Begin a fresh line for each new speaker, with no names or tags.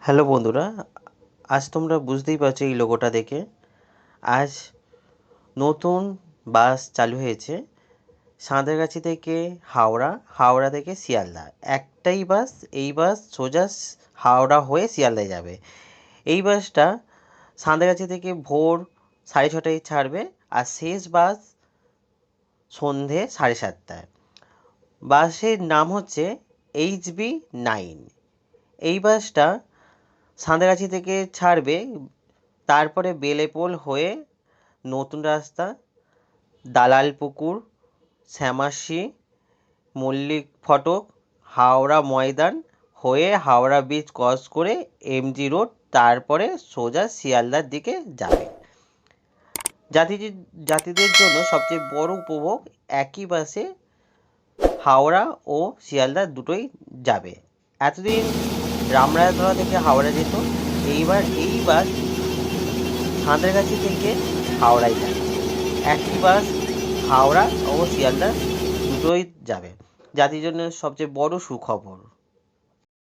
Hello বন্ধুরা, আজ তোমরা বুঝতেই পারছো এই লোগোটা দেখে। আজ নতুন বাস চালু হয়েছে সাঁতরাগাছি থেকে হাওড়া, হাওড়া থেকে শিয়ালদা। একটাই বাস, এই বাস সোজা হাওড়া হয়ে শিয়ালদায় যাবে। এই বাসটা সাঁতরাগাছি থেকে ভোর 6:30টায় ছাড়বে আর শেষ বাস সন্ধে 7:30টায়। বাসের নাম হচ্ছে HB9। এই বাসটা সাঁতরাগাছি থেকে ছাড়বে, তারপরে বেলেপোল হয়ে নতুন রাস্তা, দালালপুকুর, শ্যামাসি, মল্লিক ফটক, হাওড়া ময়দান হয়ে হাওড়া ব্রিজ ক্রস করে MG রোড, তারপরে সোজা শিয়ালদার দিকে যাবে। যাত্রীদের জন্য সবচেয়ে বড় উপভোগ, একই বাসে হাওড়া ও শিয়ালদা দুটোই যাবে। এতদিন রামরায়তলা থেকে হাওড়া যেত, এইবার এই বাস সাঁতরাগাছি থেকে হাওড়ায় যাবে। একই বাস হাওড়া ও শিয়ালদা দুটোই যাবে। যাত্রীর জন্য সবচেয়ে বড় সুখবর।